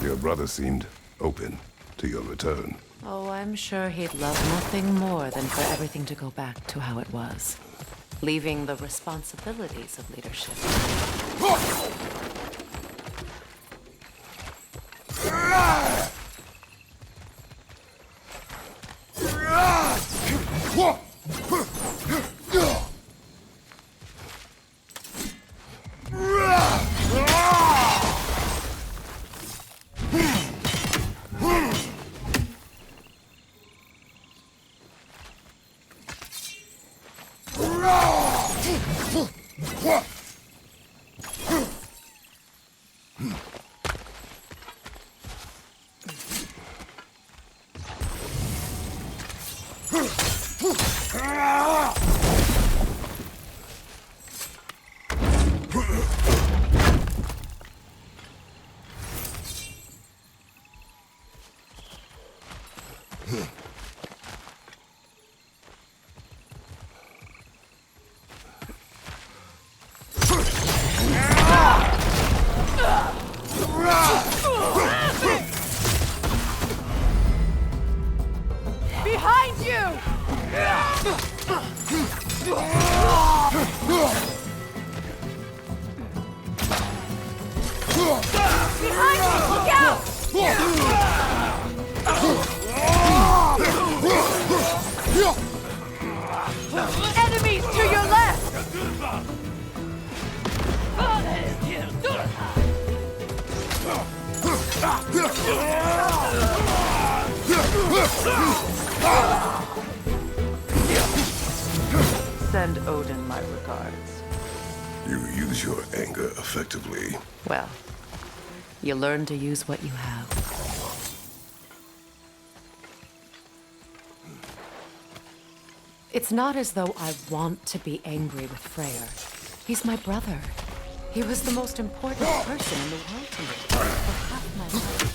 Your brother seemed open to your return. Oh, I'm sure he'd love nothing more than for everything to go back to how it was. Leaving the responsibilities of leadership. Behind you! Behind you! Look out! Enemies to your left! Send Odin my regards. You use your anger effectively. Well, you learn to use what you have. It's not as though I want to be angry with Freyr. He's my brother. He was the most important person in the world to me for half my life.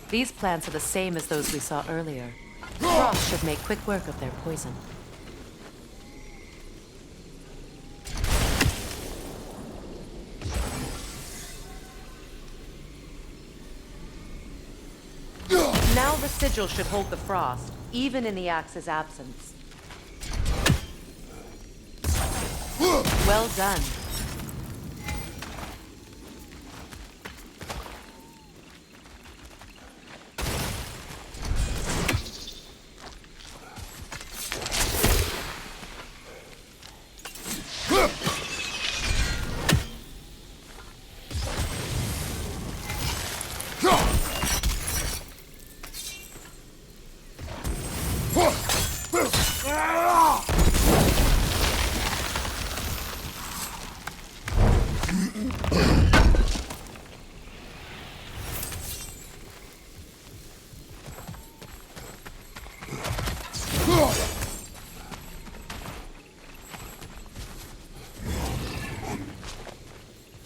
These plants are the same as those we saw earlier. Frost should make quick work of their poison. Now the sigil should hold the frost, even in the axe's absence. Well done.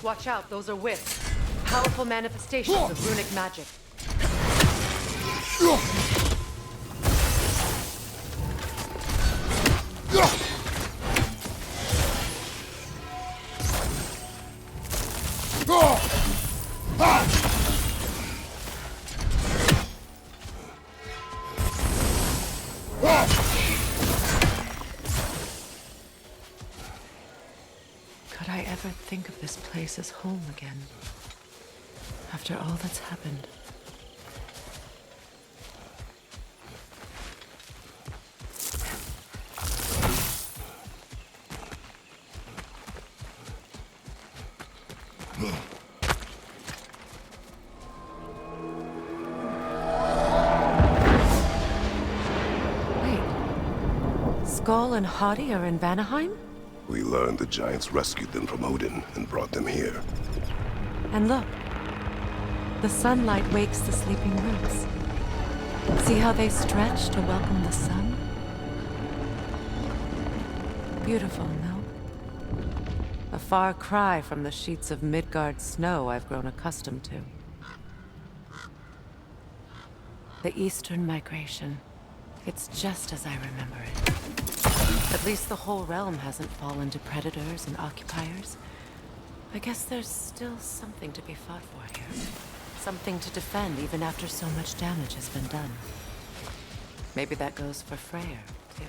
Watch out, those are wisps. Powerful manifestations of runic magic. Could I ever think of this place as home again? After all that's happened. Wait. Skull and Hati are in Vanaheim? We learned the giants rescued them from Odin and brought them here. And look, The sunlight wakes the sleeping roots. See how they stretch to welcome the sun? Beautiful, no? A far cry from the sheets of Midgard snow I've grown accustomed to. The Eastern Migration. It's just as I remember it. At least the whole realm hasn't fallen to predators and occupiers. I guess there's still something to be fought for here. Something to defend even after so much damage has been done. Maybe that goes for Freyr, too.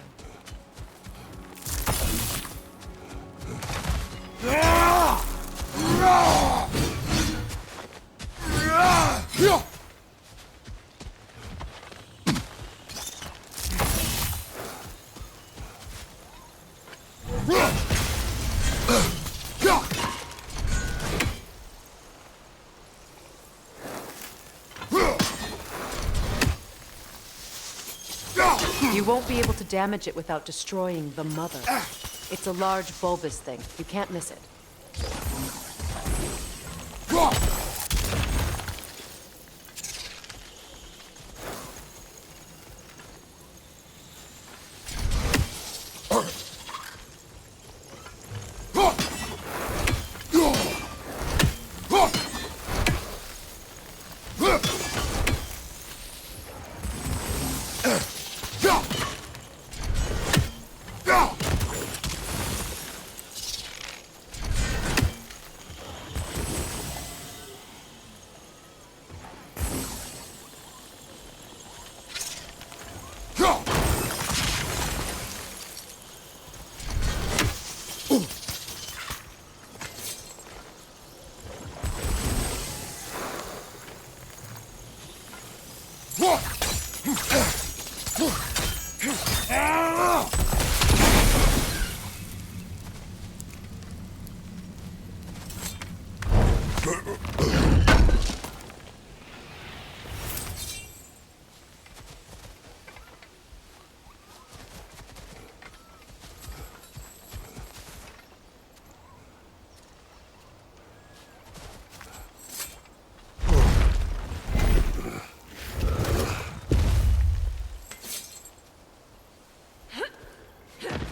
You won't be able to damage it without destroying the mother. It's a large bulbous thing. You can't miss it.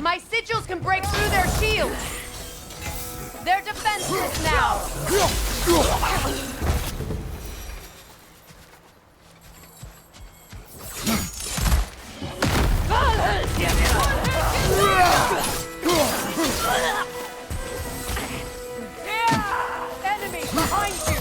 My sigils can break through their shields! They're defenseless now! Enemy behind you!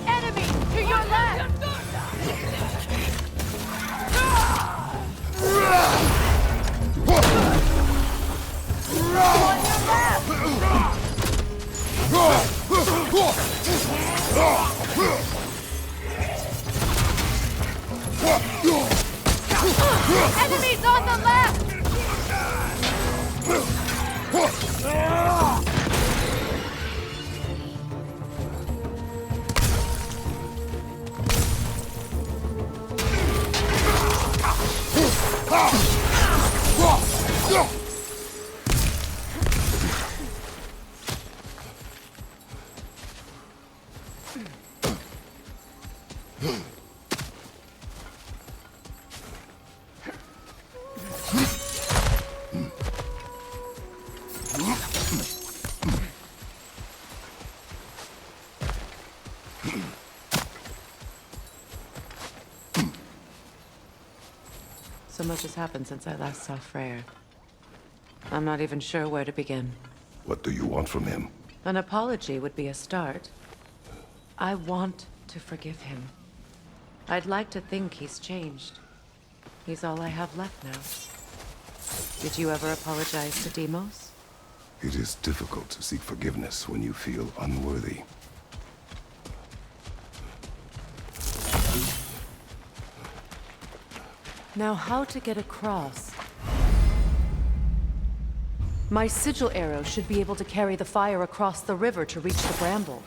Enemy to your left! On your left! Enemies on the left! So much has happened since I last saw Freyr. I'm not even sure where to begin. What do you want from him? An apology would be a start. I want to forgive him. I'd like to think he's changed. He's all I have left now. Did you ever apologize to Deimos? It is difficult to seek forgiveness when you feel unworthy. Now, how to get across? My sigil arrow should be able to carry the fire across the river to reach the bramble.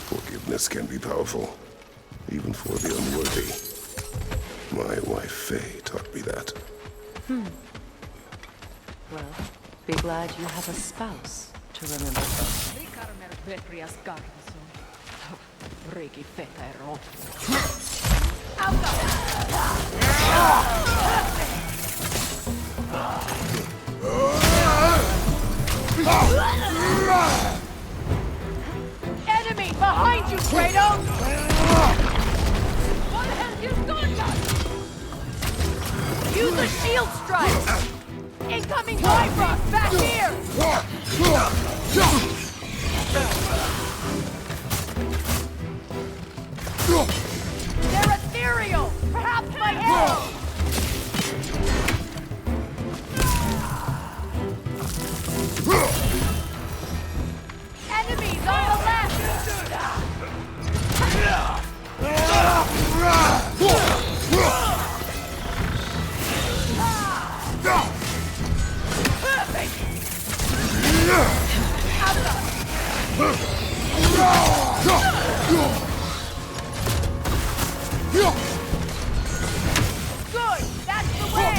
Forgiveness can be powerful, even for the unworthy. My wife Faye taught me that. Well, be glad you have a spouse to remember. Enemy behind you, Kratos! What the hell you doing? Use a shield strike! Incoming Bifrost back here! They're ethereal! Perhaps my arrow! Enemies on the left! Good! That's the way!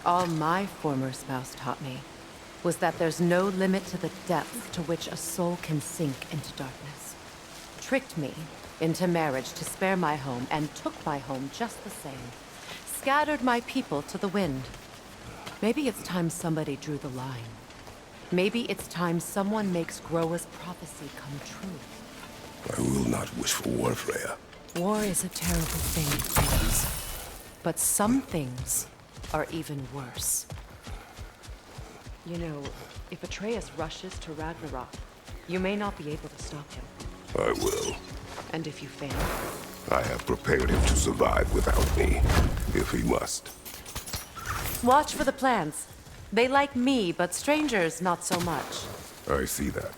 All my former spouse taught me was that there's no limit to the depth to which a soul can sink into darkness. Tricked me into marriage to spare my home and took my home just the same. Scattered my people to the wind. Maybe it's time somebody drew the line. Maybe it's time someone makes Groa's prophecy come true. I will not wish for war, Freya. War is a terrible thing, Kratos. But some things are even worse. You know, if Atreus rushes to Ragnarok, you may not be able to stop him. I will. And if you fail? I have prepared him to survive without me, if he must. Watch for the plants. They like me, but strangers not so much. I see that.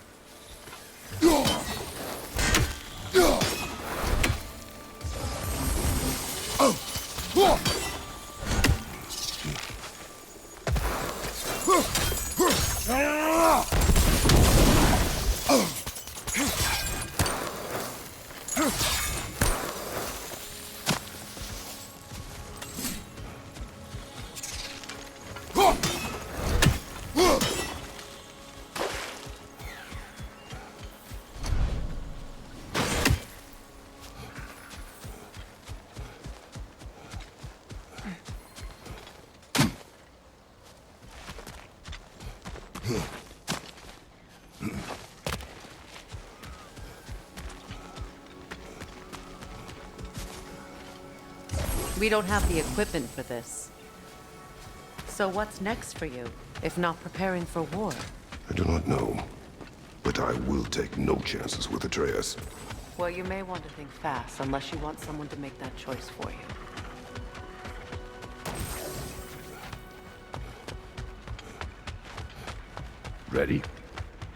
We don't have the equipment for this. So what's next for you, if not preparing for war? I do not know, but I will take no chances with Atreus. Well, you may want to think fast, unless you want someone to make that choice for you. Ready?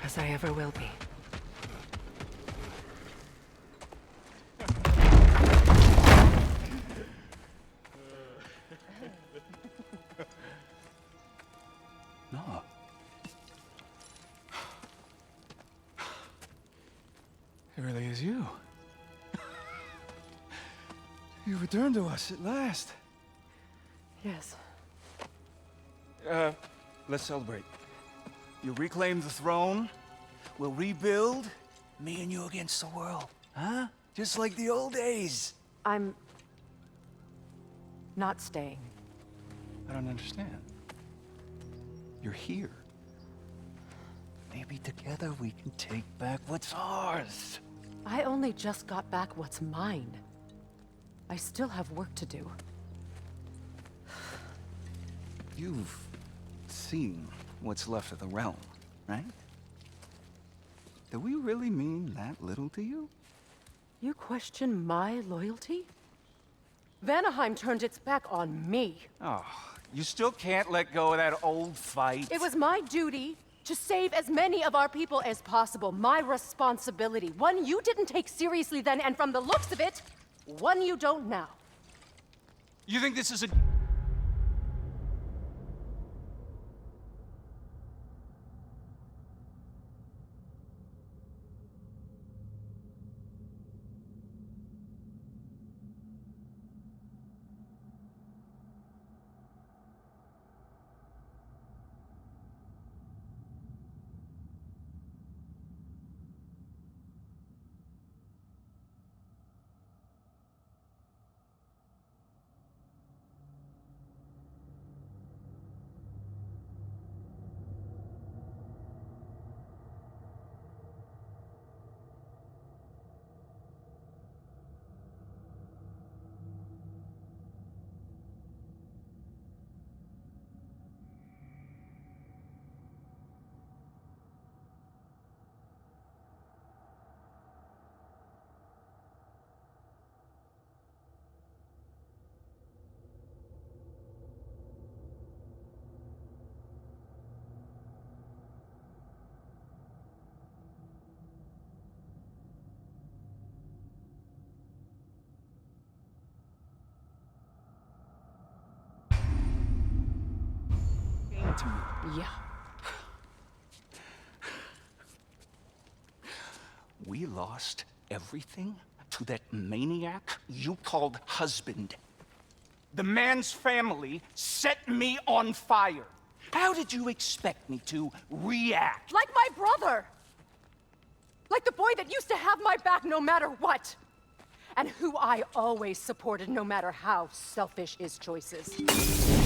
As I ever will be. No. It really is you. You returned to us at last. Yes. Let's celebrate. You reclaim the throne. We'll rebuild. Me and you against the world. Huh? Just like the old days. I'm not staying. I don't understand. You're here. Maybe together we can take back what's ours. I only just got back what's mine. I still have work to do. You've seen what's left of the realm, right? Do we really mean that little to you? You question my loyalty? Vanaheim turned its back on me. Oh, you still can't let go of that old fight? It was my duty to save as many of our people as possible. My responsibility. One you didn't take seriously then, and from the looks of it, one you don't now. You think this is a... Yeah. We lost everything to that maniac you called husband. The man's family set me on fire. How did you expect me to react? Like my brother! Like the boy that used to have my back no matter what! And who I always supported no matter how selfish his choices.